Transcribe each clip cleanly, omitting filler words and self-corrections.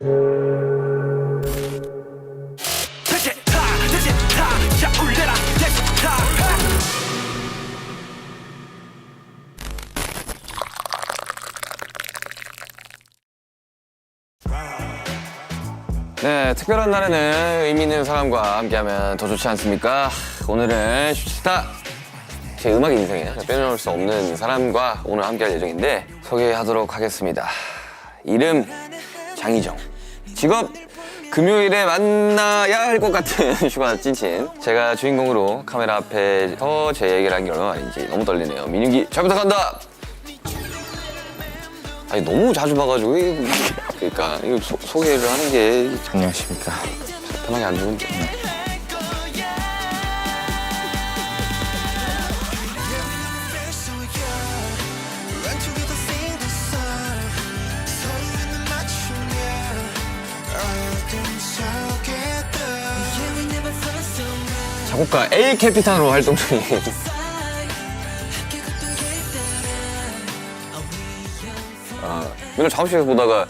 네, 특별한 날에는 의미 있는 사람과 함께하면 더 좋지 않습니까? 오늘은 슈스타 제 음악 인생에 빼놓을 수 없는 사람과 오늘 함께할 예정인데 소개하도록 하겠습니다. 이름 장희정, 직업 금요일에 만나야 할 것 같은 휴가 찐친. 제가 주인공으로 카메라 앞에서 제 얘기를 하는 게 얼마나 많은지 너무 떨리네요. 민윤기 잘 부탁한다. 아니 너무 자주 봐가지고 그러니까 이거 소개를 하는 게 안녕하십니까. 편하게 안 좋은데. 작곡가 A 캐피탄으로 활동 중인 맨날 작업실에서 보다가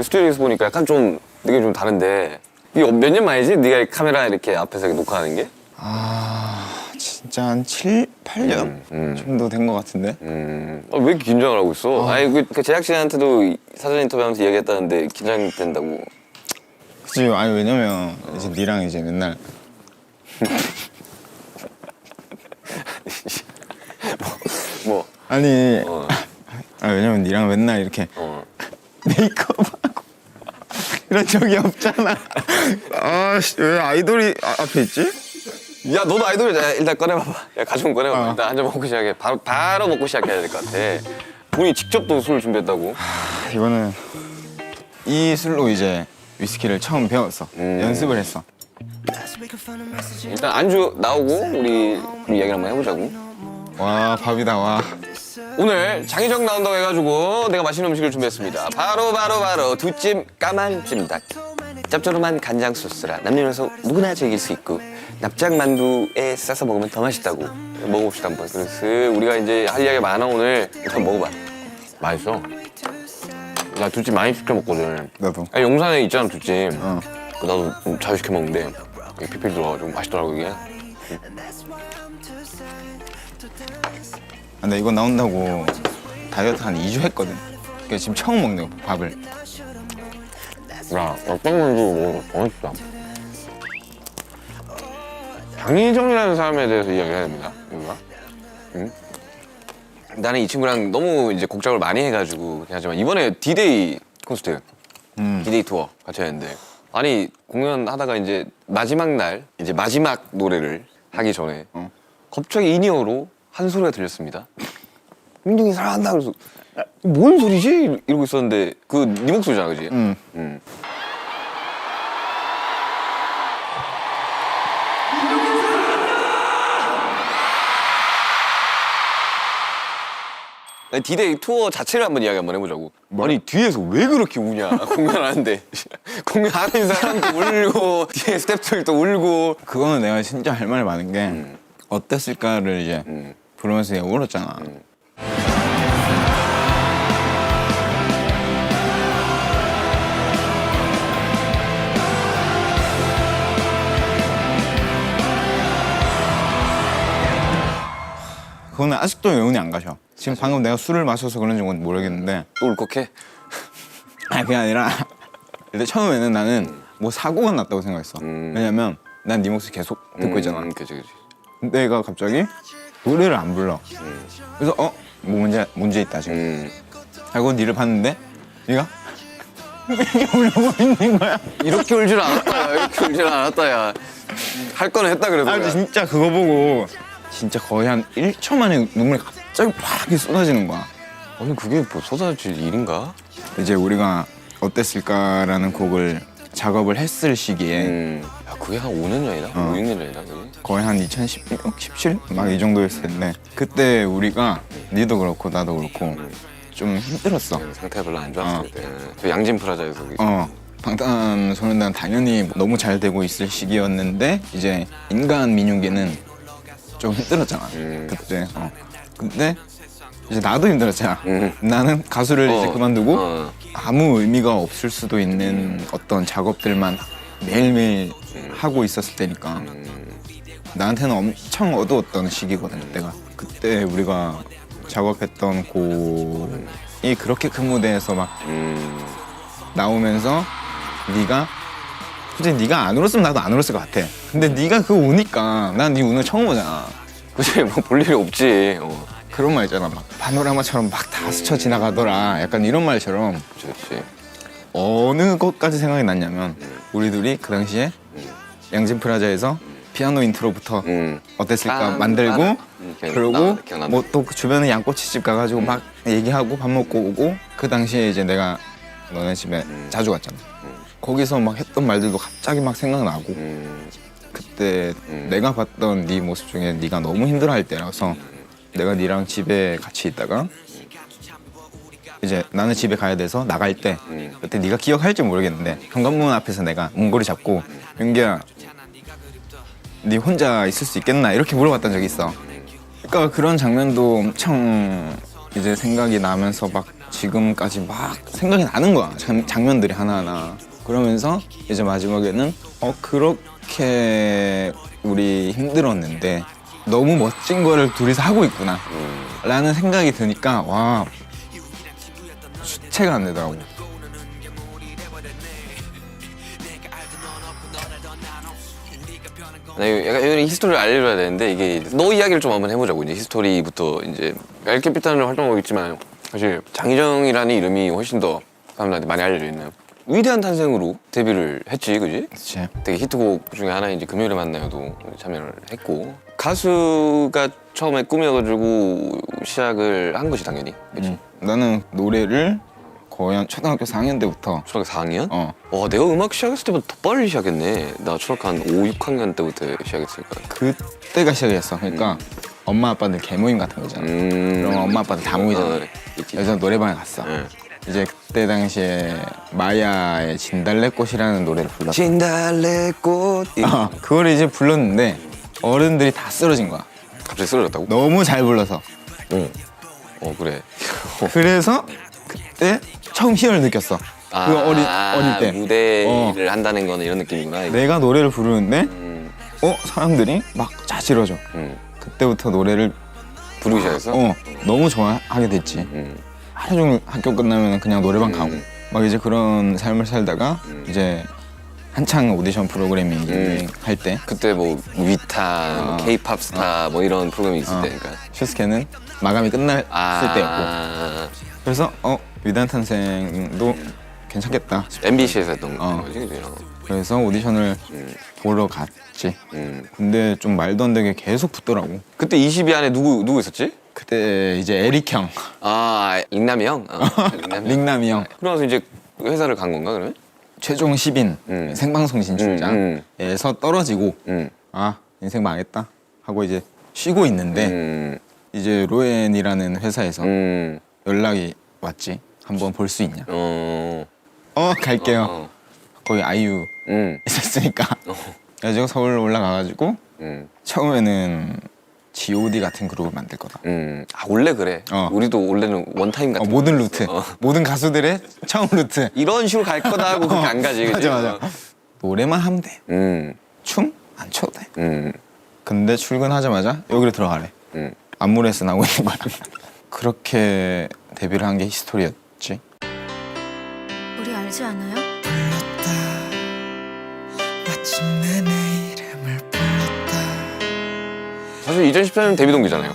스튜디오에서 보니까 약간 좀 느낌이 좀 다른데 이게 몇 년 만이지? 네가 카메라 이렇게 앞에서 이렇게 녹화하는 게? 진짜 한 7, 8년 정도 된 것 같은데. 왜 이렇게 긴장을 하고 있어? 아니 그 제작진한테도 사전 인터뷰하면서 이야기했다는데 긴장된다고. 그치. 아니 왜냐면 이제 니랑 이제 맨날 뭐 아니 왜냐면 니랑 맨날 이렇게 메이크업하고 이런 적이 없잖아. 왜 아이돌이 앞에 있지? 야 너도 아이돌이야. 일단 꺼내봐봐. 야 가져온 꺼내봐봐. 일단 한 잔 먹고 시작해. 바로 먹고 시작해야 될 것 같아. 본인이 직접 또 술을 준비했다고. 이거는 이 술로 이제 위스키를 처음 배웠어. 연습을 했어. 일단 안주 나오고 우리 이야기를 한번 해보자고. 와 밥이다. 와. 오늘 장희정 나온다고 해가지고 내가 맛있는 음식을 준비했습니다. 바로 두찜 까만 찜닭. 짭조름한 간장 소스라 남녀노소 누구나 즐길 수 있고 납작만두에 싸서 먹으면 더 맛있다고. 먹어봅시다 한번. 그래서 우리가 이제 할 이야기가 많아 오늘. 일단 먹어봐. 맛있어. 나 두찜 많이 시켜 먹거든. 나도. 아니, 용산에 있잖아 두찜. 나도 좀 자주 시켜 먹는데 피필 들어가지고 맛있더라고 이게. 근데 이거 나온다고 다이어트 한 2주 했거든. 그러니까 지금 처음 먹는 거 밥을. 야, 납작만두 먹어. 맛있다. 장희정이라는 사람에 대해서 이야기해야 됩니다. 우리가. 응? 나는 이 친구랑 너무 이제 곡 작업을 많이 해가지고 하지만 이번에 D-Day 콘서트, D-Day 투어 같이 했는데 아니 공연하다가 이제 마지막 날 이제 마지막 노래를 하기 전에 갑자기 인이어로 한 소리가 들렸습니다. 민정이 사랑한다 그래서 뭔 소리지? 이러고 있었는데 그 네 목소리잖아, 그지? D-Day 투어 자체를 한번 이야기 한번 해보자고. 아니 뒤에서 왜 그렇게 우냐? 공연하는데 공연하는 사람도 울고 뒤에 스태프들도 울고. 그거는 내가 진짜 할 말이 많은 게 어땠을까를 이제 부르면서 내가 울었잖아. 그거는 아직도 여운이 안 가셔. 지금 방금 내가 술을 마셔서 그런지 모르겠는데 또 울컥해? 아니 그게 아니라 일단 처음에는 나는 뭐 사고가 났다고 생각했어. 왜냐면 난 네 목소리 계속 듣고 있잖아. 그치. 근데 얘가 갑자기 노래를 안 불러. 그래서 뭐 문제 있다 지금. 하고 니를 봤는데 네가 이렇게 울고 있는 거야. 이렇게 울질 않았다, 야. 이렇게 울질 않았다, 야. 할 거는 했다 그래도. 아 진짜 그거 보고 진짜 거의 한 1초 만에 눈물이 갑자기 팍 이렇게 쏟아지는 거야. 아니 그게 뭐 쏟아질 일인가? 이제 우리가 어땠을까라는 곡을 작업을 했을 시기에 야 그게 한 5년 전이다? 5, 6년 전이다 그게? 거의 한 2016, 17? 막 이 정도였을 텐데 그때 우리가 니도 그렇고 나도 그렇고 좀 힘들었어. 상태가 별로 안 좋았을 때. 저 양진 프라자에서 방탄소년단 당연히 너무 잘 되고 있을 시기였는데 이제 인간 민윤기는 좀 힘들었잖아 그때. 근데 이제 나도 힘들었잖아. 나는 가수를 이제 그만두고 아무 의미가 없을 수도 있는 어떤 작업들만 매일매일 하고 있었을 때니까 나한테는 엄청 어두웠던 시기거든 그때가. 그때 우리가 작업했던 곡이 그렇게 큰 무대에서 막 나오면서 네가 솔직히 네가 안 울었으면 나도 안 울었을 것 같아. 근데 네가 그거 우니까 난 네 우는 거 처음 보잖아. 그치, 뭐 볼 일이 없지. 그런 말 있잖아. 막 파노라마처럼 막 다 스쳐 지나가더라. 약간 이런 말처럼 그치. 어느 것까지 생각이 났냐면 우리 둘이 그 당시에 양진 프라자에서 피아노 인트로부터 어땠을까 만들고 그러고 기억난다. 뭐 또 주변에 양꼬치집 가가지고 막 얘기하고 밥 먹고 오고 그 당시에 이제 내가 너네 집에 자주 갔잖아. 거기서 막 했던 말들도 갑자기 막 생각나고 그때 내가 봤던 네 모습 중에 네가 너무 힘들어할 때라서 내가 네랑 집에 같이 있다가 이제 나는 집에 가야 돼서 나갈 때 그때 네가 기억할지 모르겠는데 현관문 앞에서 내가 문고리 잡고 윤기야 네 혼자 있을 수 있겠나 이렇게 물어봤던 적이 있어. 그러니까 그런 장면도 엄청 이제 생각이 나면서 막 지금까지 막 생각이 나는 거야. 장면들이 하나하나. 그러면서 이제 마지막에는 그렇게 우리 힘들었는데 너무 멋진 거를 둘이서 하고 있구나 라는 생각이 드니까 와 주체가 안 되더라고. 나 약간 이런 히스토리를 알려줘야 되는데 이게 너 이야기를 좀 한번 해보자고. 이제 히스토리부터 이제 엘케피탄을 활동하고 있지만 사실 장희정이라는 이름이 훨씬 더 사람들한테 많이 알려져 있는 위대한 탄생으로 데뷔를 했지, 그지? 그치. 되게 히트곡 중에 하나인 이제 금요일에 만나요도 참여를 했고 가수가 처음에 꿈이어가지고 시작을 한 것이 당연히, 그치? 나는 노래를 거의 한 초등학교 4학년 때부터 초등학교 4학년? 어. 와, 내가 음악 시작했을 때보다 더 빨리 시작했네. 나 초등학교 한 5, 6학년 때부터 시작했으니까. 그때가 시작이었어. 그러니까 엄마 아빠들 개모임 같은 거 있잖아. 그러면 엄마 아빠들 다 모이잖아. 있지. 그래서 노래방에 갔어. 응. 이제 그때 당시에 마야의 진달래꽃이라는 노래를 불렀어. 진달래꽃. 그걸 이제 불렀는데 어른들이 다 쓰러진 거야. 갑자기 쓰러졌다고? 너무 잘 불러서. 그래. 그래서 그때 처음 희열을 느꼈어. 그 어릴 때. 무대를 한다는 거는 이런 느낌이구나. 이거. 내가 노래를 부르는데 사람들이 막 자지러져. 그때부터 노래를 부르기 시작했어? 너무 좋아하게 됐지. 하루 종일 학교 끝나면 그냥 노래방 가고 막 이제 그런 삶을 살다가 이제 한창 오디션 프로그램이 유행할 때 그때 뭐 위탄, 케이팝 스타 뭐 이런 프로그램이 있을 때니까. 슈스케는 마감이 끝났을 때였고 그래서 위대한 탄생도 괜찮겠다 싶어. MBC에서 했던 거지, 그지? 그래서 오디션을 보러 갔지. 근데 좀 말도 안 되게 계속 붙더라고. 그때 20위 안에 누구 있었지? 그때 이제 에릭 형, 링남이 형? 링남이 형, 그러면서 이제 회사를 간 건가, 그러면? 최종 10인 생방송 진출자에서 떨어지고 인생 망했다 하고 이제 쉬고 있는데 이제 로엔이라는 회사에서 연락이 왔지. 한번 볼 수 있냐? 갈게요. 거기 아이유 있었으니까. 그래가지고 서울 올라가가지고 처음에는 G.O.D 같은 그룹을 만들 거다. 원래 그래. 우리도 원래는 원타임 같은 모든 루트, 모든 가수들의 처음 루트. 이런 식으로 갈 거다 하고 그렇게 안 가지, 그치? 맞아. 노래만 하면 돼. 춤? 안 춰도 돼. 근데 출근하자마자 여기로 들어가래. 안무 레슨 하고 있는 거야. 그렇게 데뷔를 한 게 히스토리였지. 우리 알지 않아요? 불렀다 마침내 내 이름을 불렀다 사실 2014년 데뷔 동기잖아요.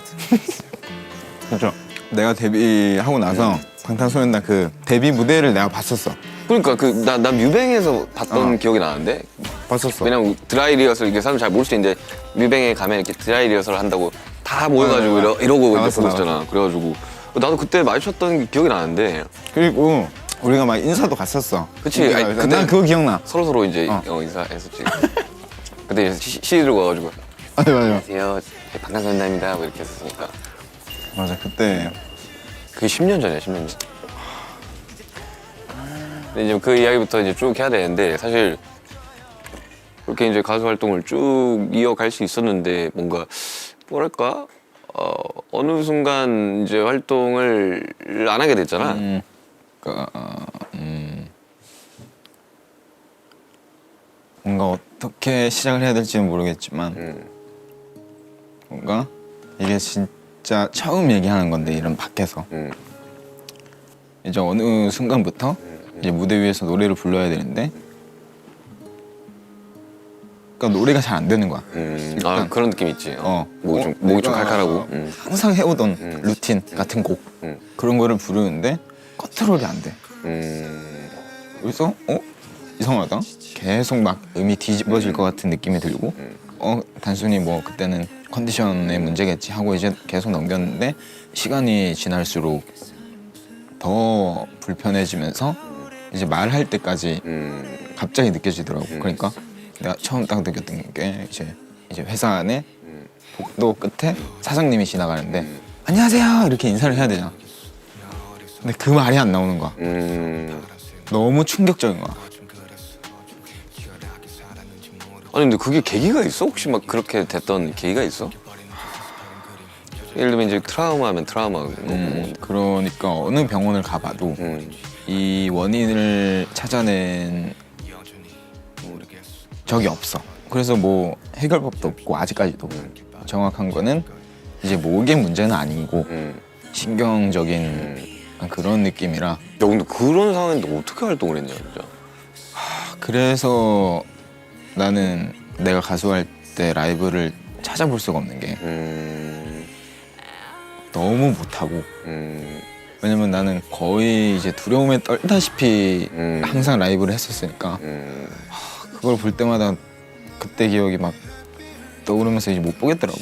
그렇죠. 내가 데뷔하고 나서 방탄소년단 그 데뷔 무대를 내가 봤었어. 그러니까 나 뮤뱅에서 봤던 기억이 나는데 봤었어. 왜냐면 드라이 리허설 이게 사람 잘 모를 수 있는데 뮤뱅에 가면 이렇게 드라이 리허설 한다고 다 모여가지고 이러고 이제 나갔어, 보고 있잖아. 그래가지고 나도 그때 마주쳤던 기억이 나는데 그리고 우리가 막 인사도 갔었어. 그치. 아니, 그때 그때- 난 그거 기억나. 서로 이제 인사했었지. 그때 이제 CD 들고 와가지고 맞아. 안녕하세요, 방탄소년단입니다 뭐 이렇게 했었으니까. 맞아. 그때 그게 10년 전이야, 10년 전. 근데 이제 그 이야기부터 이제 쭉 해야 되는데 사실 그렇게 이제 가수 활동을 쭉 이어갈 수 있었는데 뭔가 뭐랄까 어느 순간 이제 활동을 안 하게 됐잖아. 뭔가 어떻게 시작을 해야 될지는 모르겠지만 뭔가 이게 진짜 처음 얘기하는 건데 이런 밖에서 이제 어느 순간부터 이제 무대 위에서 노래를 불러야 되는데 그러니까 노래가 잘 안 되는 거야. 아 그런 느낌 있지. 목이 좀 내가 칼칼하고. 항상 해오던 루틴 같은 곡 그런 거를 부르는데 컨트롤이 안 돼. 그래서 이상하다. 계속 막 음이 뒤집어질 것 같은 느낌이 들고 단순히 뭐 그때는 컨디션의 문제겠지 하고 이제 계속 넘겼는데 시간이 지날수록 더 불편해지면서 이제 말할 때까지 갑자기 느껴지더라고. 그러니까 내가 처음 딱 느꼈던 게 이제 회사 안에 복도 끝에 사장님이 지나가는데 안녕하세요 이렇게 인사를 해야 되잖아. 근데 그 말이 안 나오는 거야. 너무 충격적인 거야. 아니 근데 그게 계기가 있어? 혹시 막 그렇게 됐던 계기가 있어? 예를 들면 이제 트라우마면 트라우마인 거고. 그러니까 어느 병원을 가봐도 이 원인을 찾아낸 적이 없어. 그래서 뭐 해결법도 없고 아직까지도 정확한 거는 이제 목의 문제는 아니고 신경적인 그런 느낌이라. 야 근데 그런 상황인데 어떻게 활동을 했냐 진짜. 그래서 나는 내가 가수할 때 라이브를 찾아볼 수가 없는 게 너무 못하고 왜냐면 나는 거의 이제 두려움에 떨다시피 항상 라이브를 했었으니까 그걸 볼 때마다 그때 기억이 막 떠오르면서 이제 못 보겠더라고.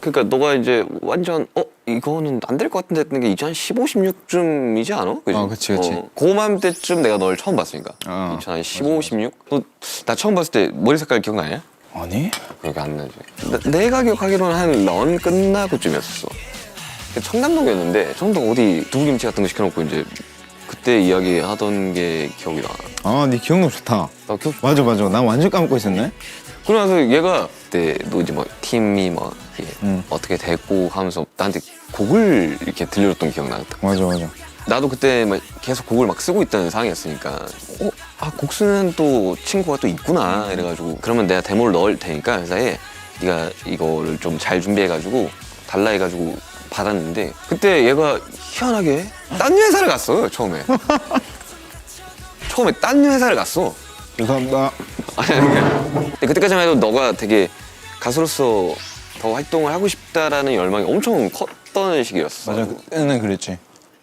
그러니까 너가 이제 완전 이거는 안 될 것 같은데 했던 게 2015, 16쯤이지 않아? 그치? 그치. 그맘때쯤 내가 널 처음 봤으니까. 2015, 16? 나 처음 봤을 때 머리 색깔 기억나냐? 아니? 기억이 안 나지. 내가 기억하기로는 한 런 끝나고쯤이었어. 청담동이었는데 청담동 어디 두부김치 같은 거 시켜놓고 이제 그때 이야기하던 게 기억이 나. 아, 네 기억력 좋다. 나 기억. 맞아. 나 완전 까먹고 있었네. 그러고 나서 얘가 그때도 이제 뭐 팀이 뭐 어떻게 됐고 하면서 나한테 곡을 이렇게 들려줬던 기억 나겠다. 맞아. 나도 그때 막 계속 곡을 막 쓰고 있다는 상황이었으니까 곡 쓰는 또 친구가 또 있구나 이래가지고 그러면 내가 데모를 넣을 테니까 회사에 네가 이거를 좀 잘 준비해가지고 달라 해가지고 받았는데 그때 얘가 희한하게 딴 회사를 갔어요 처음에. 처음에 딴 회사를 갔어. 죄송합니다. 아니 근데 그때까지만 해도 너가 되게 가수로서 더 활동을 하고 싶다라는 열망이 엄청 컸던 시기였어. 맞아, 그때는 그랬지.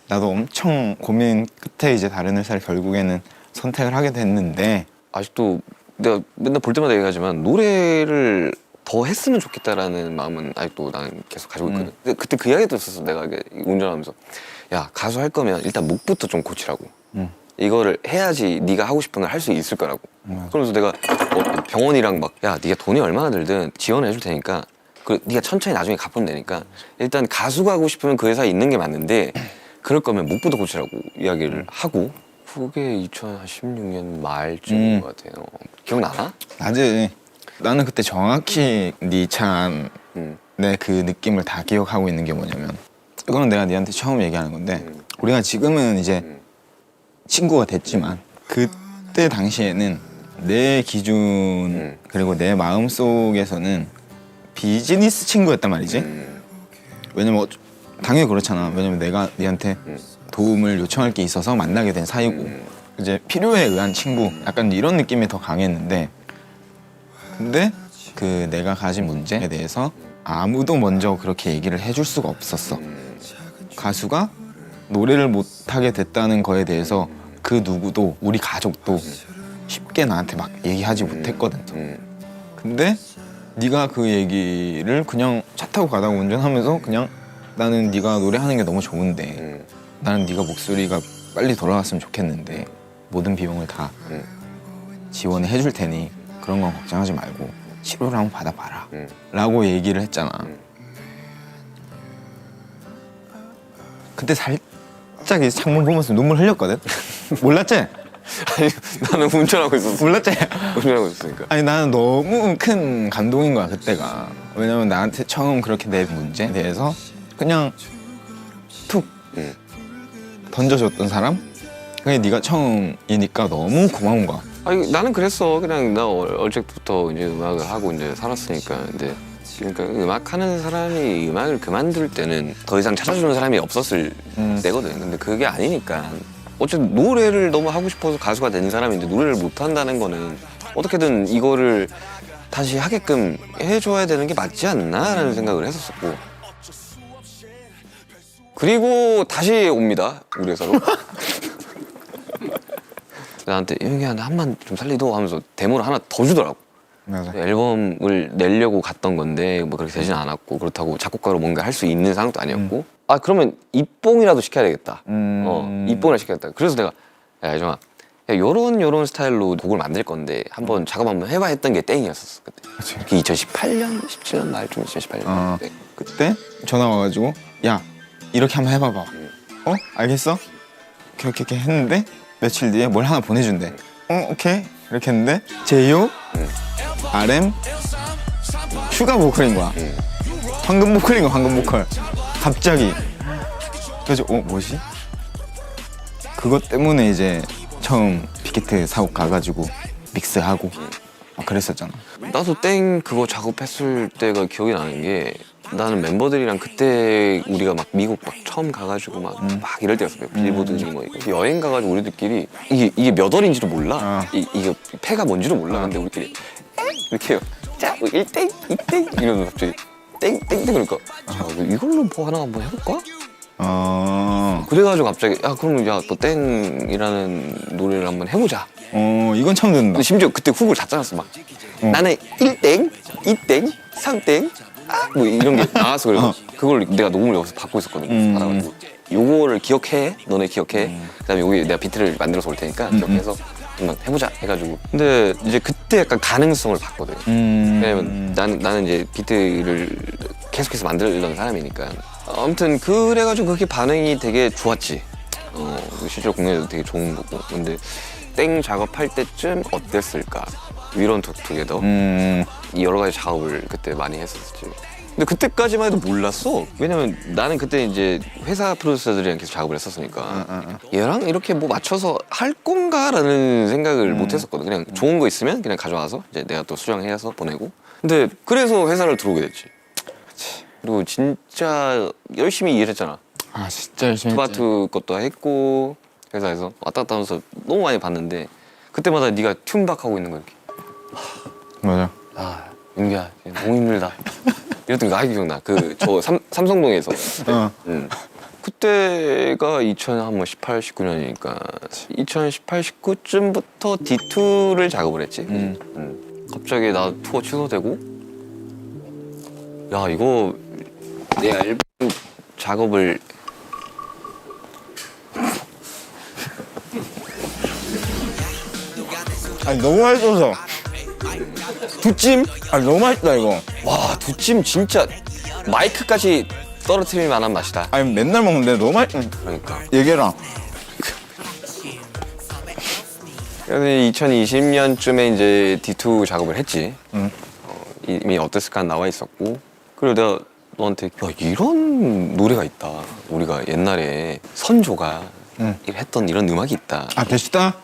나도 엄청 고민 끝에 이제 다른 회사를 결국에는 선택을 하게 됐는데 아직도 내가 맨날 볼 때마다 얘기하지만 노래를 더 했으면 좋겠다라는 마음은 아직도 나는 계속 가지고 있거든. 근데 그때 그 이야기도 있었어. 내가 이게 운전하면서 야 가수 할 거면 일단 목부터 좀 고치라고. 이거를 해야지 네가 하고 싶은 걸 할 수 있을 거라고. 그러면서 내가 병원이랑 막 야 네가 돈이 얼마나 들든 지원해 줄 테니까 네가 천천히 나중에 갚으면 되니까 일단 가수가 하고 싶으면 그 회사에 있는 게 맞는데 그럴 거면 목부터 고치라고 이야기를 하고 그게 2016년 말쯤인 것 같아요. 기억나나? 나지. 나는 그때 정확히 네 차안 내 그 느낌을 다 기억하고 있는 게 뭐냐면 이거는 내가 네한테 처음 얘기하는 건데 우리가 지금은 이제 친구가 됐지만 그때 당시에는 내 기준 그리고 내 마음속에서는 비즈니스 친구였단 말이지. 왜냐면 당연히 그렇잖아. 왜냐면 내가 네한테 도움을 요청할 게 있어서 만나게 된 사이고 이제 필요에 의한 친구 약간 이런 느낌이 더 강했는데 근데 그 내가 가진 문제에 대해서 아무도 먼저 그렇게 얘기를 해줄 수가 없었어. 가수가 노래를 못하게 됐다는 거에 대해서 그 누구도 우리 가족도 쉽게 나한테 막 얘기하지 못했거든. 근데 네가 그 얘기를 그냥 차 타고 가다가 운전하면서 그냥 나는 네가 노래하는 게 너무 좋은데 나는 네가 목소리가 빨리 돌아왔으면 좋겠는데 모든 비용을 다 지원을 해줄 테니 그런 건 걱정하지 말고 치료를 한번 받아봐라 라고 얘기를 했잖아. 그때 갑자기 창문 보면서 눈물 흘렸거든. 몰랐지? 아니 나는 운전하고 있었어. 몰랐지? 운전하고 있으니까. 아니 나는 너무 큰 감동인 거야 그때가. 왜냐면 나한테 처음 그렇게 내 문제에 대해서 그냥 툭 던져줬던 사람? 그게 네가 처음이니까 너무 고마운 거야. 아니 나는 그랬어. 그냥 나 어릴 때부터 이제 음악을 하고 이제 살았으니까. 근데 그러니까 음악 하는 사람이 음악을 그만둘 때는 더 이상 찾아주는 사람이 없었을 때거든. 근데 그게 아니니까. 어쨌든 노래를 너무 하고 싶어서 가수가 된 사람인데 노래를 못 한다는 거는 어떻게든 이거를 다시 하게끔 해줘야 되는 게 맞지 않나라는 생각을 했었었고. 그리고 다시 옵니다 우리 회사로. 나한테 형이야 나 한 번 좀 살리도 하면서 데모를 하나 더 주더라고. 맞아. 앨범을 내려고 갔던 건데 뭐 그렇게 되진 않았고 그렇다고 작곡가로 뭔가 할 수 있는 상황도 아니었고 아 그러면 입봉이라도 시켜야 되겠다. 입봉을 시켜야겠다. 그래서 내가 야 예정아 야, 요런 스타일로 곡을 만들 건데 한번 작업 한번 해봐 했던 게 땡이었었어 그때. 그게 2018년 17년 말쯤 2018년 때. 그때 전화 와가지고 야 이렇게 한번 해봐봐. 알겠어? 이렇게 했는데 며칠 뒤에 뭘 하나 보내준대. 오케이 이렇게 했는데 제이홉, RM, 슈가 보컬인 거야. 황금 보컬인 거야 황금 보컬. 갑자기 그래서 뭐지? 그것 때문에 이제 처음 빅히트 사옥 가가지고 믹스하고 막 그랬었잖아. 나도 땡 그거 작업했을 때가 기억이 나는 게 나는 멤버들이랑 그때 우리가 막 미국 막 처음 가가지고 막 이럴 때였어요. 빌보드니 뭐 여행 가가지고 우리들끼리 이게 몇 월인지도 몰라. 이게 패가 뭔지도 몰라. 근데 우리끼리 이렇게 해요. 자, 뭐 1땡, 2땡 이러면 갑자기 땡땡땡 그러니까 자, 이걸로 뭐 하나 한번 해볼까? 그래가지고 갑자기 야 그럼 야 너 땡이라는 노래를 한번 해보자. 이건 처음 듣는다. 근데 심지어 그때 훅을 다 짜놨어 막. 나는 1땡, 2땡, 3땡 뭐 이런 게 나와서 그래서 그걸 내가 녹음을 여기서 받고 있었거든. 받아가지고 요거를 기억해, 너네 기억해. 그다음에 여기 내가 비트를 만들어서 올 테니까 기억해서 한번 해보자 해가지고. 근데 이제 그때 약간 가능성을 봤거든. 왜냐면 나는 이제 비트를 계속해서 만들던 사람이니까. 아무튼 그래가지고 그렇게 반응이 되게 좋았지. 실제로 공연에도 되게 좋은 거고. 근데 땡 작업할 때쯤 어땠을까? 위런 톡투게더 여러 가지 작업을 그때 많이 했었지. 근데 그때까지만 해도 몰랐어. 왜냐면 나는 그때 이제 회사 프로듀서들이랑 계속 작업을 했었으니까 얘랑 이렇게 뭐 맞춰서 할 건가라는 생각을 못 했었거든. 그냥 좋은 거 있으면 그냥 가져와서 이제 내가 또 수정해서 보내고. 근데 그래서 회사를 들어오게 됐지. 그리고 진짜 열심히 일했잖아. 아 진짜 열심히 했지. 투바투 것도 했고 회사에서 왔다 갔다 하면서 너무 많이 봤는데 그때마다 네가 튠박하고 있는 거 이렇게. 맞아. 아, 윤기야, 너무 힘들다. 이랬던 거 아직 기억나. 저 삼성동에서. 그때가 2018, 19년이니까 2018, 19쯤부터 D2를 작업을 했지. 갑자기 나 투어 취소되고 야, 이거 내 앨범 작업을 아니 너무 맛있어서. 두찜? 아니 너무 맛있다 이거. 와, 두찜 진짜 마이크까지 떨어뜨릴 만한 맛이다. 아니 맨날 먹는데 너무 맛있. 그러니까. 얘기해라. 그래서 2020년쯤에 이제 D2 작업을 했지. 이미 어땠을까 나와 있었고. 그리고 내가 너한테 야, 이런 노래가 있다. 우리가 옛날에 선조가 했던 이런 음악이 있다. 아 됐다.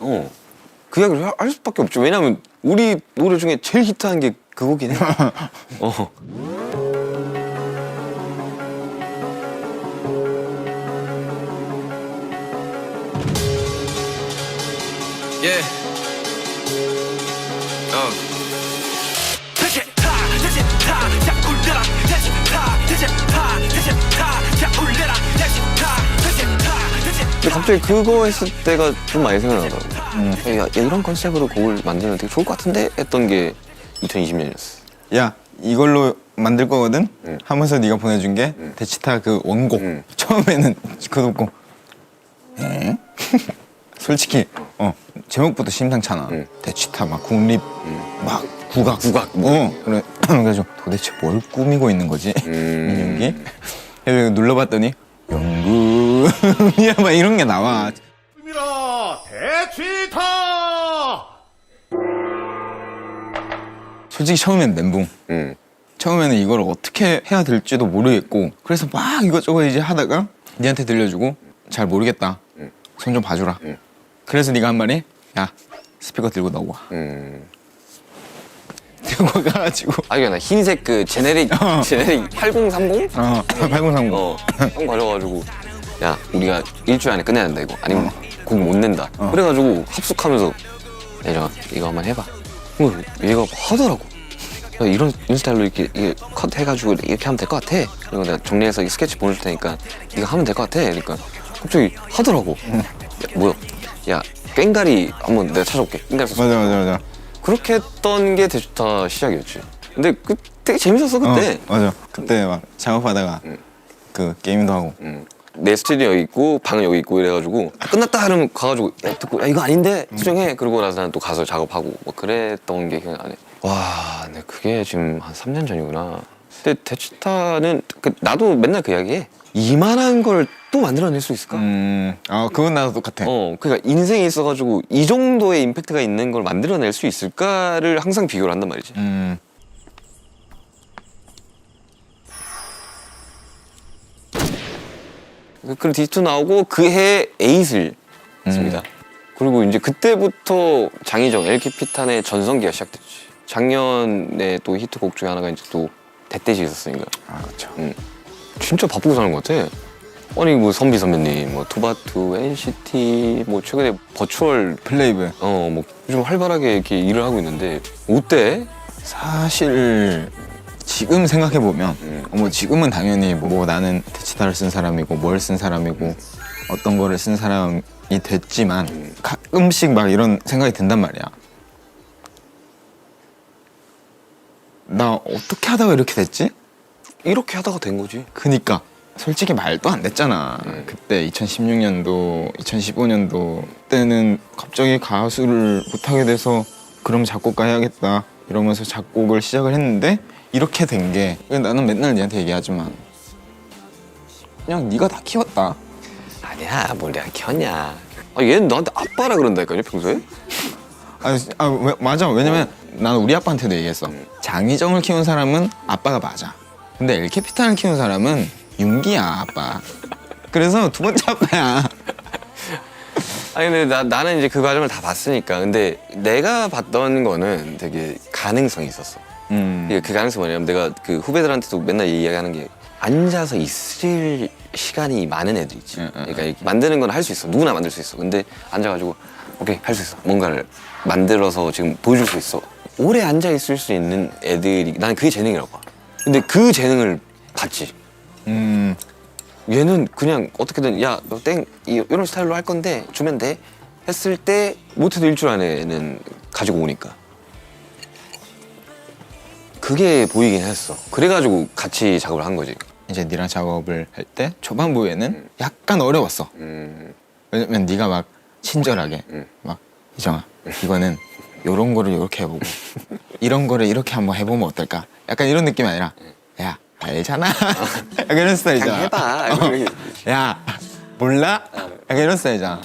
그 이야기를 할 수밖에 없죠. 왜냐면 우리 노래 중에 제일 히트한 게 그거긴 해. Yeah. 근데 갑자기 그거 했을 때가 좀 많이 생각나더라고. 야, 이런 컨셉으로 곡을 만들면 되게 좋을 것 같은데? 했던 게 2020년이었어. 야 이걸로 만들 거거든. 하면서 네가 보내준 게 데치타 그 원곡. 처음에는 그거 듣고 솔직히 제목부터 심상찮아. 데치타 막 국립 막 국악 그래. 그래서 도대체 뭘 꾸미고 있는 거지 민혁이? 그래서 눌러봤더니 영구 음이야 막 이런 게 나와. 미라 대취타. 솔직히 처음엔 멘붕. 처음에는 이걸 어떻게 해야 될지도 모르겠고 그래서 막 이것저것 이제 하다가 니한테 들려주고 잘 모르겠다. 손 좀 봐주라. 그래서 네가 한 말이 야 스피커 들고 나와. 들고 가가지고 이게 나 흰색 그 제네릭 8030? 8030. 형 가져가지고 야 우리가 일주일 안에 끝내야 된다 이거 아니면 곡 못 낸다. 그래가지고 합숙하면서 얘가 이거 한번 해봐. 얘가 하더라고. 야, 이런 스타일로 이렇게 컷 해가지고 이렇게 하면 될 것 같아. 그리고 내가 정리해서 이 스케치 보내줄 테니까 이거 하면 될 것 같아. 그러니까 갑자기 하더라고. 야, 뭐야? 야 꽹가리 한번 내가 찾아올게. 꽹가리 썼어. 맞아. 그렇게 했던 게 대주타 시작이었지. 근데 그 되게 재밌었어 그때. 맞아. 그때 막 작업하다가 그 게임도 하고. 내 스튜디오 여기 있고 방은 여기 있고 이래가지고 끝났다 하면 가가지고 야 듣고 야 이거 아닌데 수정해. 그러고 나서 난 또 가서 작업하고 뭐 그랬던 게 기억이 나네. 와, 근데 그게 지금 한 3년 전이구나. 근데 대치타는 나도 맨날 그 이야기해. 이만한 걸 또 만들어낼 수 있을까? 그건 나도 똑같아. 그러니까 인생에 있어가지고 이 정도의 임팩트가 있는 걸 만들어낼 수 있을까를 항상 비교를 한단 말이지. 그리고 디지트 나오고 그 해에 에잇을 했습니다. 그리고 이제 그때부터 장희정, 엘키피탄의 전성기가 시작됐지. 작년에 또 히트곡 중에 하나가 이제 또 대떼시 있었으니까. 그렇죠. 진짜 바쁘게 사는 것 같아. 아니 뭐 선비 선배님, 뭐 투바투, NCT, 뭐 최근에 버추얼 플레이브. 뭐 요즘 활발하게 이렇게 일을 하고 있는데 어때? 사실 지금 생각해 보면 뭐 지금은 당연히 뭐 나는 디지털을 쓴 사람이고 뭘 쓴 사람이고 어떤 거를 쓴 사람이 됐지만 가끔씩 막 이런 생각이 든단 말이야. 나 어떻게 하다가 이렇게 됐지? 이렇게 하다가 된 거지. 그니까 솔직히 말도 안 됐잖아. 그때 2016년도, 2015년도 때는 갑자기 가수를 못하게 돼서 그럼 작곡가 해야겠다 이러면서 작곡을 시작을 했는데 이렇게 된 게 나는 맨날 니한테 얘기하지만 그냥 네가 다 키웠다. 아니야, 뭘 내가 키웠냐. 얘는 나한테 아빠라 그런다니까요, 평소에? 맞아. 왜냐면 나는 우리 아빠한테도 얘기했어. 장희정을 키운 사람은 아빠가 맞아. 근데 엘캐피탄을 키운 사람은 윤기야, 아빠. 그래서 두 번째 아빠야. 아니 근데 나는 이제 그 과정을 다 봤으니까. 근데 내가 봤던 거는 되게 가능성이 있었어. 이게 그 가능성이 뭐냐면 내가 그 후배들한테도 맨날 이야기하는 게 앉아서 있을 시간이 많은 애들 있지. 그러니까 만드는 건 할 수 있어. 누구나 만들 수 있어. 근데 앉아가지고 오케이 할 수 있어. 뭔가를 만들어서 지금 보여줄 수 있어. 오래 앉아 있을 수 있는 애들이 나는 그게 재능이라고 봐. 근데 그 재능을 봤지. 얘는 그냥 어떻게든 야 너 땡 이런 스타일로 할 건데 주면 돼 했을 때 못해도 일주일 안에는 가지고 오니까 그게 보이긴 했어. 그래가지고 같이 작업을 한 거지. 이제 니랑 작업을 할 때 초반부에는 약간 어려웠어. 왜냐면 네가 막 친절하게 막 이정아 이거는 요런 거를 요렇게 해보고 이런 거를 이렇게 한번 해보면 어떨까? 약간 이런 느낌이 아니라 야 알잖아. 약간 이런 스타일이잖아. 그냥 해봐. 야 몰라? 약간 이런 스타일이잖아.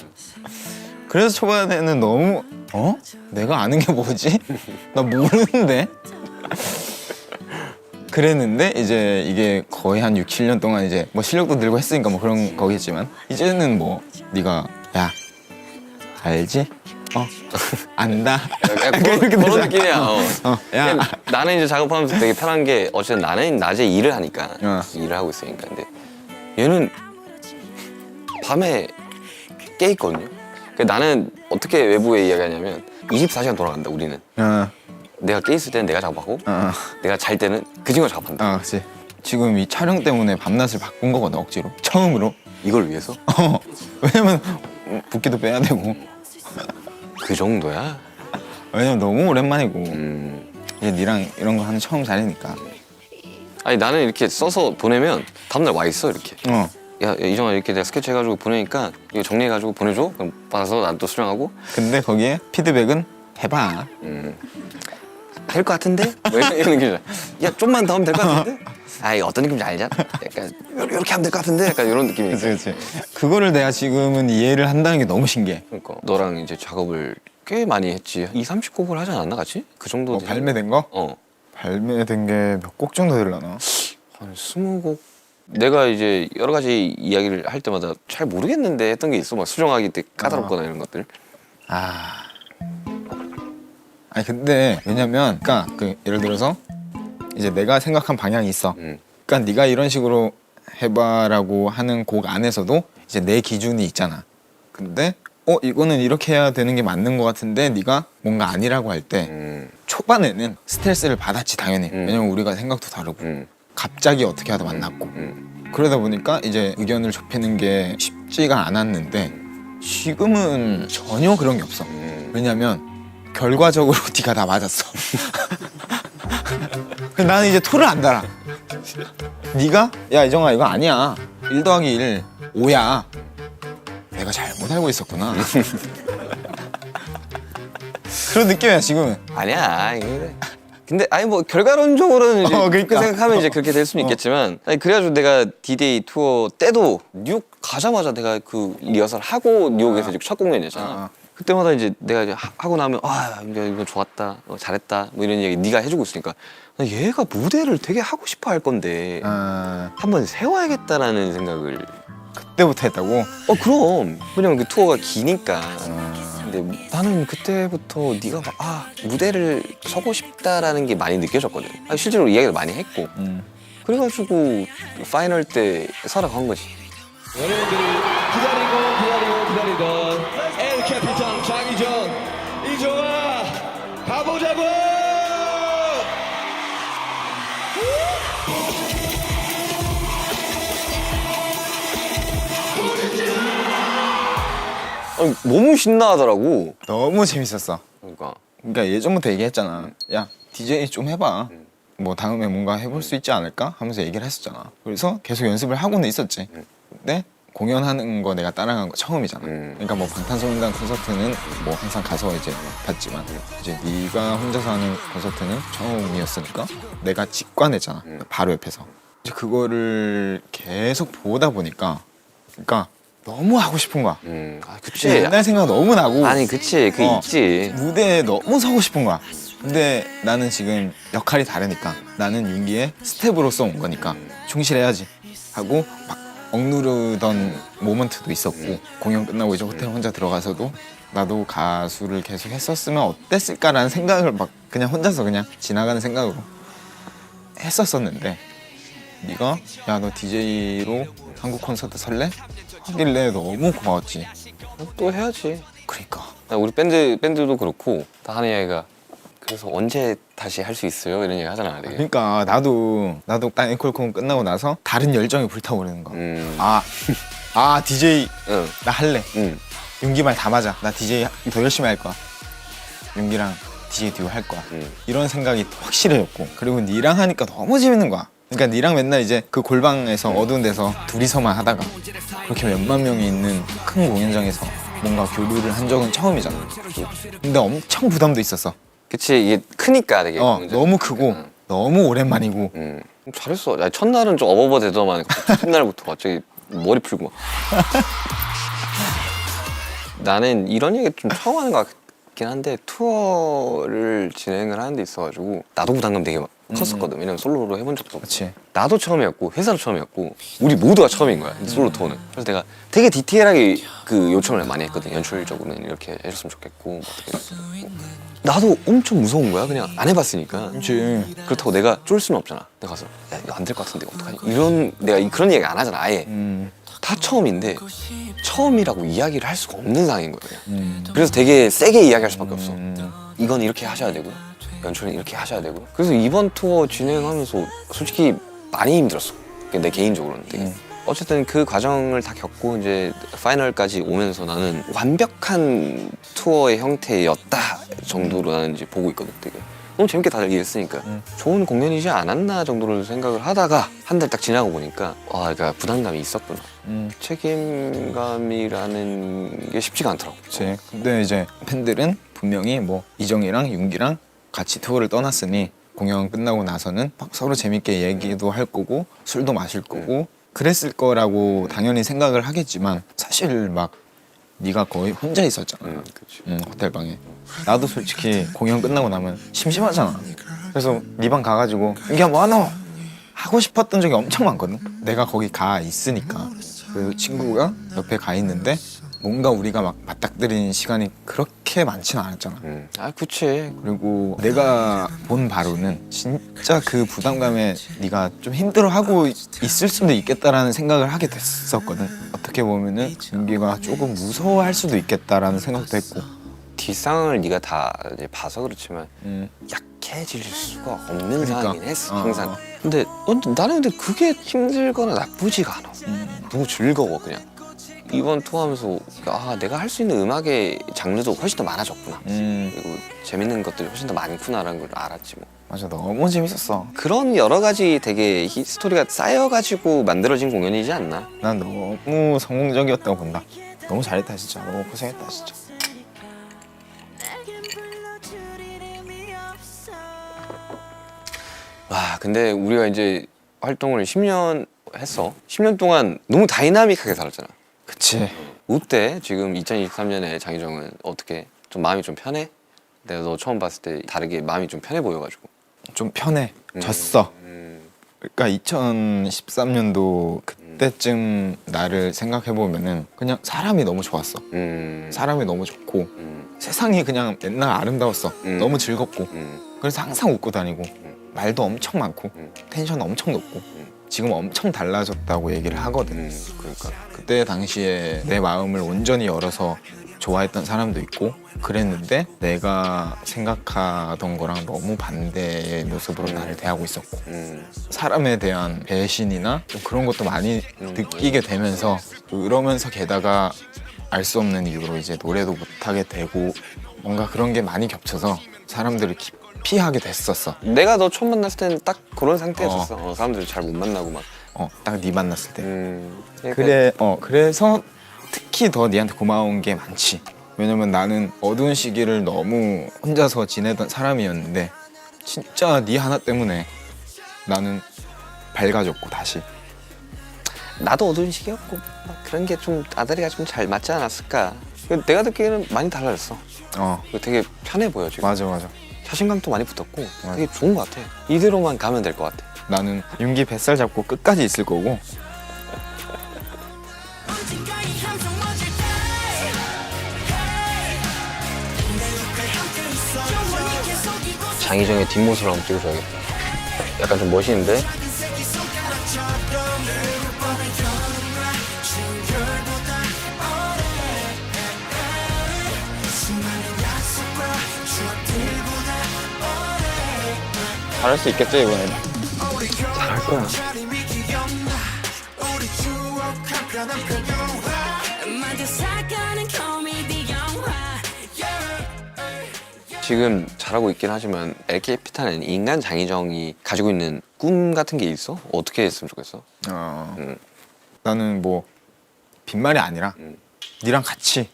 그래서 초반에는 너무 내가 아는 게 뭐지? 나 모르는데? 그랬는데 이제 이게 거의 한 6, 7년 동안 이제 뭐 실력도 늘고 했으니까 뭐 그런 거겠지만 이제는 뭐 네가 야 알지? 안다. 그런 느낌이야. 야 그냥 나는 이제 작업하면서 되게 편한 게 어쨌든 나는 낮에 일을 하니까 일을 하고 있으니까. 근데 얘는 밤에 깨 있거든요. 그러니까 나는 어떻게 외부에 이야기하냐면 24시간 돌아간다 우리는. 내가 깨 있을 때는 내가 작업하고 내가 잘 때는 그 친구가 작업한다. 그렇지. 지금 이 촬영 때문에 밤낮을 바꾼 거거든 억지로. 처음으로. 이걸 위해서? 왜냐면 붓기도 빼야 되고. 그 정도야? 왜냐면 너무 오랜만이고 이제 니랑 이런 거 하는 처음 자리니까. 아니 나는 이렇게 써서 보내면 다음날 와 있어 이렇게. 야 이정아 이렇게 내가 스케치 해가지고 보내니까 이거 정리해가지고 보내줘. 그럼 받아서 난 또 수정하고. 근데 거기에 피드백은 해봐. 될 것 같은데? 뭐 이런 느낌이잖아. 야 좀만 더 하면 될 것 같은데? 아 이거 어떤 느낌인지 알잖아. 약간 이렇게 하면 될 것 같은데 약간 이런 느낌이 있어. 그치. 그거를 내가 지금은 이해를 한다는 게 너무 신기해. 그러니까 너랑 이제 작업을 꽤 많이 했지. 30곡을 하지 않았나 같이? 그 정도 되는 발매된 거? 어. 발매된 게 몇 곡 정도 되려나? 한 20곡. 내가 이제 여러 가지 이야기를 할 때마다 잘 모르겠는데 했던 게 있어. 막 수정하기 때 까다롭거나 이런 것들. 아. 아니 근데 왜냐면 그러니까 그 예를 들어서 이제 내가 생각한 방향이 있어. 그러니까 네가 이런 식으로 해봐라고 하는 곡 안에서도 이제 내 기준이 있잖아. 근데 이거는 이렇게 해야 되는 게 맞는 것 같은데 네가 뭔가 아니라고 할 때 초반에는 스트레스를 받았지 당연히. 왜냐면 우리가 생각도 다르고 갑자기 어떻게 하다 만났고 그러다 보니까 이제 의견을 좁히는 게 쉽지가 않았는데 지금은 전혀 그런 게 없어. 왜냐면 결과적으로 네가 다 맞았어. 나는 이제 토를 안 달아. 네가 야 이정아 이거 아니야. 1 더하기 1 5야. 내가 잘못 알고 있었구나. 그런 느낌이야 지금은. 아니야. 이게. 근데 아니 뭐 결과론적으로는 이제 그러니까. 그렇게 생각하면 이제 그렇게 될 수는 있겠지만 아니 그래가지고 내가 D-Day 투어 때도 뉴욕 가자마자 내가 그 리허설 하고 뉴욕에서 이제 첫 공연이었잖아. 그때마다 이제 내가 이제 하고 나면 이거 좋았다, 잘했다 뭐 이런 얘기 네가 해주고 있으니까 얘가 무대를 되게 하고 싶어 할 건데 한번 세워야겠다라는 생각을 그때부터 했다고? 그럼 왜냐면 그 투어가 기니까. 근데 나는 그때부터 네가 막 무대를 서고 싶다라는 게 많이 느껴졌거든. 실제로 이야기를 많이 했고. 그래가지고 파이널 때 살아간 거지. 여러분들이 기다리던 엘 캐피탄 장희정 이정아 가보자고. 아니, 너무 신나하더라고. 너무 재밌었어. 그러니까 예전부터 얘기했잖아. 야 DJ 좀 해봐. 뭐 다음에 뭔가 해볼 수 있지 않을까 하면서 얘기를 했었잖아. 그래서 계속 연습을 하고는 있었지. 근데 공연하는 거 내가 따라간 거 처음이잖아. 그러니까 뭐 방탄소년단 콘서트는 뭐 항상 가서 이제 봤지만 이제 네가 혼자서 하는 콘서트는 처음이었으니까 내가 직관했잖아. 바로 옆에서. 이제 그거를 계속 보다 보니까 그러니까 너무 하고 싶은 거야. 그치. 옛날 생각 너무 나고. 아니 그치 그 있지. 무대에 너무 서고 싶은 거야. 근데 나는 지금 역할이 다르니까 나는 윤기의 스텝으로서 온 거니까 충실해야지 하고 막 억누르던 모먼트도 있었고 공연 끝나고 이제 호텔 혼자 들어가서도 나도 가수를 계속 했었으면 어땠을까라는 생각을 막 그냥 혼자서 그냥 지나가는 생각으로 했었었는데 네가 야 너 DJ로 한국 콘서트 설래? 하길래 너무 고마웠지. 또 해야지. 그러니까 우리 밴드도 그렇고 다 하는 이야기가 그래서 언제 다시 할 수 있어요? 이런 얘기 하잖아 되게. 그러니까 나도 딱 앵콜콘 끝나고 나서 다른 열정이 불타오르는 거야. DJ 응. 나 할래. 윤기 말 다 맞아. 나 DJ 더 열심히 할 거야. 윤기랑 DJ 듀오 할 거야. 이런 생각이 확실해졌고 그리고 니랑 하니까 너무 재밌는 거야. 그러니까 니랑 맨날 이제 그 골방에서 어두운 데서 둘이서만 하다가 그렇게 몇만 명이 있는 큰 공연장에서 뭔가 교류를 한 적은 처음이잖아. 근데 엄청 부담도 있었어. 그치 이게 크니까 되게. 너무 크고 너무 오랜만이고. 잘했어. 아니, 첫날은 좀 어버버되더만 첫날부터 갑자기 머리 풀고 막. 나는 이런 얘기 좀 처음 하는 것 같긴 한데 투어를 진행을 하는 데 있어가지고 나도 부담감 되게 컸었거든. 왜냐면 솔로로 해본 적도 없고. 그치. 나도 처음이었고 회사도 처음이었고 우리 모두가 처음인 거야 솔로 투어는. 그래서 내가 되게 디테일하게 그 요청을 많이 했거든. 연출적으로는 이렇게 해줬으면 좋겠고 뭐 어떻게 해줬으면 좋겠고. 나도 엄청 무서운 거야. 그냥 안 해봤으니까. 그치. 그렇다고 내가 쫄 수는 없잖아. 내가 가서 야 이거 안 될 것 같은데 어떡하니? 이런 내가 그런 얘기 안 하잖아 아예. 다 처음인데 처음이라고 이야기를 할 수가 없는 상황인 거예요. 그래서 되게 세게 이야기할 수밖에 없어. 이건 이렇게 하셔야 되고 연출은 이렇게 하셔야 되고. 그래서 이번 투어 진행하면서 솔직히 많이 힘들었어. 내 개인적으로는 되게. 어쨌든 그 과정을 다 겪고 이제 파이널까지 오면서 나는 완벽한 투어의 형태였다 정도로 나는 이제 보고 있거든. 되게 너무 재밌게 다들 이해했으니까 좋은 공연이지 않았나 정도로 생각을 하다가 한 달 딱 지나고 보니까 그러니까 부담감이 있었구나. 책임감이라는 게 쉽지가 않더라고. 그치. 근데 이제 팬들은 분명히 뭐 이정이랑 윤기랑 같이 투어를 떠났으니 공연 끝나고 나서는 막 서로 재밌게 얘기도 할 거고 술도 마실 거고 그랬을 거라고 당연히 생각을 하겠지만 사실 막 네가 거의 혼자 있었잖아. 그치. 호텔 방에. 나도 솔직히 공연 끝나고 나면 심심하잖아. 그래서 네 방 가가지고 이게 뭐하노? 하고 싶었던 적이 엄청 많거든. 내가 거기 가 있으니까. 그 친구가 옆에 가 있는데 뭔가 우리가 막 맞닥뜨리는 시간이 그렇게 많지는 않았잖아. 아, 그치. 그리고 내가 본 바로는 진짜 그 부담감에 네가 좀 힘들어하고 있을 수도 있겠다라는 생각을 하게 됐었거든. 어떻게 보면은 준비가 조금 무서워할 수도 있겠다라는 생각도 했고. 뒷상황을 네가 다 이제 봐서 그렇지만 약해질 수가 없는 상황이긴 했어 항상. 근데 나는 근데 그게 힘들거나 나쁘지가 않아. 너무 즐거워 그냥. 이번 투어하면서 내가 할 수 있는 음악의 장르도 훨씬 더 많아졌구나. 그리고 재밌는 것들이 훨씬 더 많구나라는 걸 알았지 뭐. 맞아, 너무 재밌었어. 그런 여러 가지 되게 스토리가 쌓여가지고 만들어진 공연이지 않나? 난 너무 성공적이었다고 본다. 너무 잘했다 진짜. 너무 고생했다 진짜. 와, 근데 우리가 이제 활동을 10년 했어. 10년 동안 너무 다이나믹하게 살았잖아. 그치. 어때? 지금 2023년에 장희정은 어떻게? 좀 마음이 좀 편해? 내가 너 처음 봤을 때 다르게 마음이 좀 편해 보여가지고. 좀 편해졌어. 그러니까 2013년도 그때쯤 나를 생각해 보면은 그냥 사람이 너무 좋았어. 사람이 너무 좋고 세상이 그냥 맨날 아름다웠어. 너무 즐겁고. 그래서 항상 웃고 다니고 말도 엄청 많고 텐션 엄청 높고 지금 엄청 달라졌다고 얘기를 하거든. 그러니까. 그때 당시에 내 마음을 온전히 열어서 좋아했던 사람도 있고 그랬는데 내가 생각하던 거랑 너무 반대의 모습으로 나를 대하고 있었고 사람에 대한 배신이나 좀 그런 것도 많이 느끼게 되면서 그러면서 게다가 알 수 없는 이유로 이제 노래도 못하게 되고 뭔가 그런 게 많이 겹쳐서 사람들을 피하게 됐었어. 내가 너 처음 만났을 때는 딱 그런 상태였었어. 사람들이 잘 못 만나고 막. 딱 네 만났을 때. 그러니까 그래서 특히 더 네한테 고마운 게 많지. 왜냐면 나는 어두운 시기를 너무 혼자서 지내던 사람이었는데 진짜 네 하나 때문에 나는 밝아졌고 다시. 나도 어두운 시기였고 막 그런 게 좀 아다리가 좀 잘 맞지 않았을까. 내가 듣기에는 많이 달라졌어. 되게 편해 보여 지금. 맞아. 자신감도 많이 붙었고 되게 좋은 것 같아. 이대로만 가면 될 것 같아. 나는 윤기 뱃살 잡고 끝까지 있을 거고. 장희정의 뒷모습을 한번 찍어줘야겠다. 약간 좀 멋있는데? 잘할 수 있겠죠 이번에는? 잘할 거야. 지금 잘하고 있긴 하지만 LK피타는 인간 장희정이 가지고 있는 꿈 같은 게 있어? 어떻게 했으면 좋겠어? 나는 뭐 빈말이 아니라 니랑 같이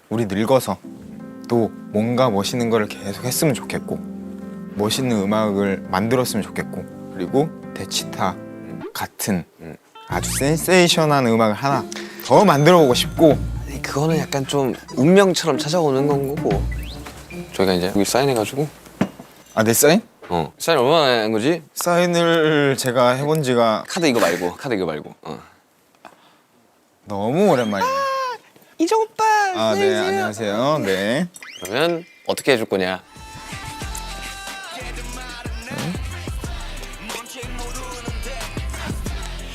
우리 늙어서 또 뭔가 멋있는 거를 계속 했으면 좋겠고 멋있는 음악을 만들었으면 좋겠고 그리고 데치타 같은 아주 센세이션한 음악을 하나 더 만들어보고 싶고. 그거는 약간 좀 운명처럼 찾아오는 건 거고. 저희가 이제 여기 사인해가지고. 내 사인? 사인 얼마나 한 거지? 사인을 제가 해본 지가 카드 이거 말고. 너무 오랜만이에요. 이정 오빠. 네, 안녕하세요. 네. 그러면 어떻게 해줄 거냐?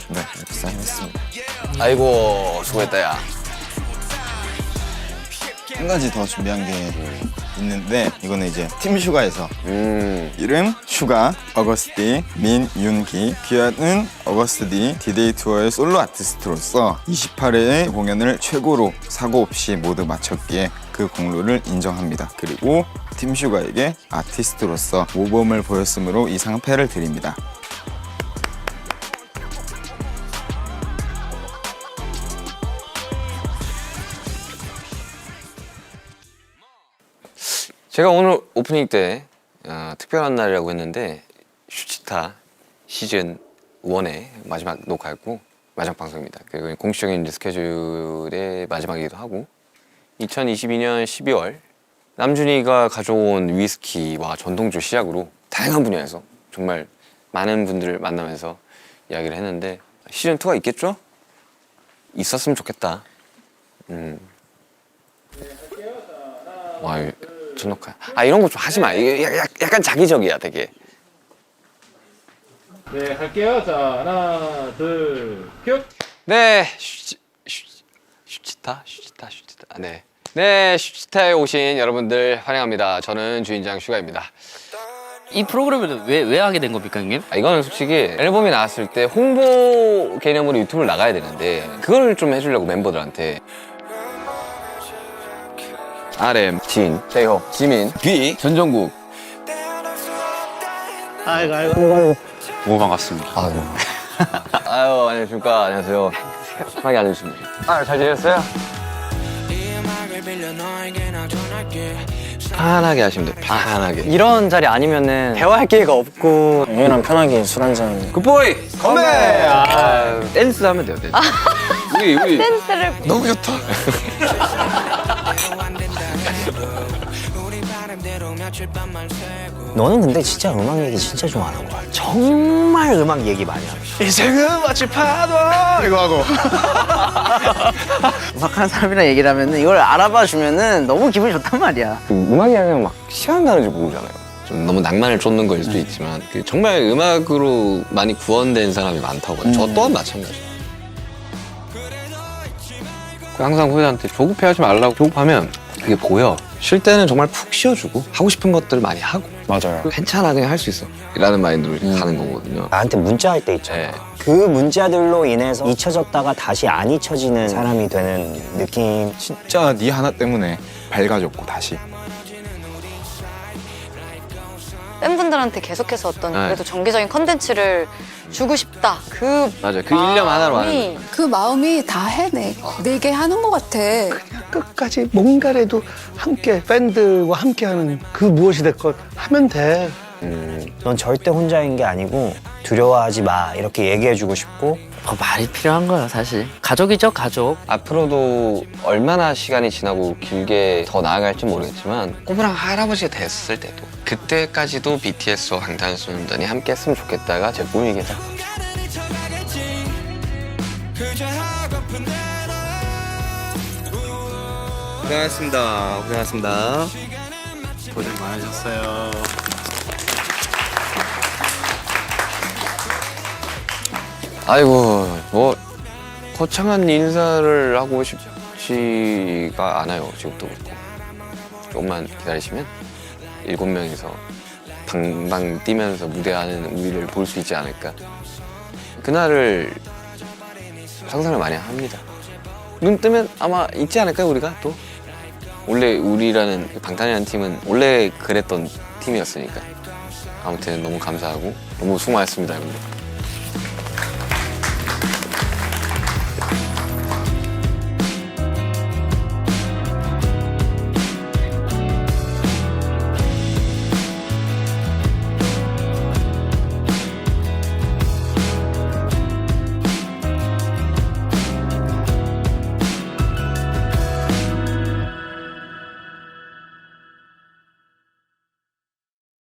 네, 이렇게 사인했습니다. 아이고 수고했다 야. 한 가지 더 준비한 게 있는데 이거는 이제 팀 슈가에서 이름 슈가 어거스티 민윤기 귀하는 어거스티 디데이 투어의 솔로 아티스트로서 28회의 공연을 최고로 사고 없이 모두 마쳤기에 그 공로를 인정합니다. 그리고 팀 슈가에게 아티스트로서 모범을 보였으므로 이 상패를 드립니다. 제가 오늘 오프닝 때 특별한 날이라고 했는데 위스타 시즌 1의 마지막 녹화였고 마지막 방송입니다. 그리고 공식적인 스케줄의 마지막이기도 하고 2022년 12월 남준이가 가져온 위스키와 전통주 시작으로 다양한 분야에서 정말 많은 분들을 만나면서 이야기를 했는데 시즌 2가 있겠죠? 있었으면 좋겠다. 와, 첫 녹화. 이런 거 좀 하지 마. 이게 약간 자기적이야, 되게. 네, 할게요. 자, 하나, 둘, 큐. 네, 슈치타. 네. 네, 슈치타에 오신 여러분들 환영합니다. 저는 주인장 슈가입니다. 이 프로그램을 왜 하게 된 겁니까, 형님? 이거는 솔직히 앨범이 나왔을 때 홍보 개념으로 유튜브를 나가야 되는데 그걸 좀 해주려고 멤버들한테 RM, 진, 태호, 지민, 비, 전정국. 아이고. 너무 반갑습니다. 아유, 안녕하십니까. 안녕하세요. 편하게 앉으시면 돼요. 잘 지냈어요? 편하게 하시면 돼요. 편하게. 이런 자리 아니면은 대화할 기회가 없고 형이랑 편하게 술 한잔. 굿보이 컴백! 댄스 하면 돼요. 댄스. 우리 댄스를 너무 좋다. 너는 근데 진짜 음악 얘기 진짜 좋아하는 거야. 정말 음악 얘기 많이 하고. 인생은 마치 파도 이거 하고. 음악하는 사람이랑 얘기를 하면은 이걸 알아봐 주면은 너무 기분이 좋단 말이야. 그 음악이 하면 막 시간 가는지 모르잖아요. 좀 너무 낭만을 쫓는 거일 수도 있지만 그 정말 음악으로 많이 구원된 사람이 많다고 봐요. 저 또한 마찬가지예요. 항상 후배한테 조급해하지 말라고. 조급하면 그게 보여. 쉴 때는 정말 푹 쉬어주고 하고 싶은 것들을 많이 하고. 맞아요. 괜찮아, 그냥 할 수 있어. 라는 마인드로 가는 거거든요. 나한테 문자할 때 있잖아. 네. 그 문자들로 인해서 잊혀졌다가 다시 안 잊혀지는 사람이 되는 느낌. 진짜 네 하나 때문에 밝아졌고 다시. 팬분들한테 계속해서 어떤 네. 그래도 정기적인 컨텐츠를 주고 싶다. 그 맞아요. 그 일념 하나로 하는 마음이 거예요. 그 마음이 다 내게 하는 것 같아. 끝까지 뭔가라도 함께 팬들과 함께하는 그 무엇이 됐건 하면 돼. 넌 절대 혼자인 게 아니고 두려워하지 마 이렇게 얘기해주고 싶고. 말이 필요한 거야, 사실. 가족이죠, 가족. 앞으로도 얼마나 시간이 지나고 길게 더 나아갈지 모르겠지만 꼬부랑 할아버지가 됐을 때도 그때까지도 BTS와 방탄소년단이 함께 했으면 좋겠다가 제 꿈이긴 해요. 고생하셨습니다. 고생하셨습니다. 고생 많으셨어요. 아이고, 뭐 거창한 인사를 하고 싶지가 않아요. 지금도 그렇고 조금만 기다리시면 7명이서 방방 뛰면서 무대하는 우리를 볼 수 있지 않을까. 그날을 상상을 많이 합니다. 눈 뜨면 아마 있지 않을까요, 우리가 또? 원래 우리라는 방탄이라는 팀은 원래 그랬던 팀이었으니까. 아무튼 너무 감사하고 너무 수고 많았습니다, 여러분들.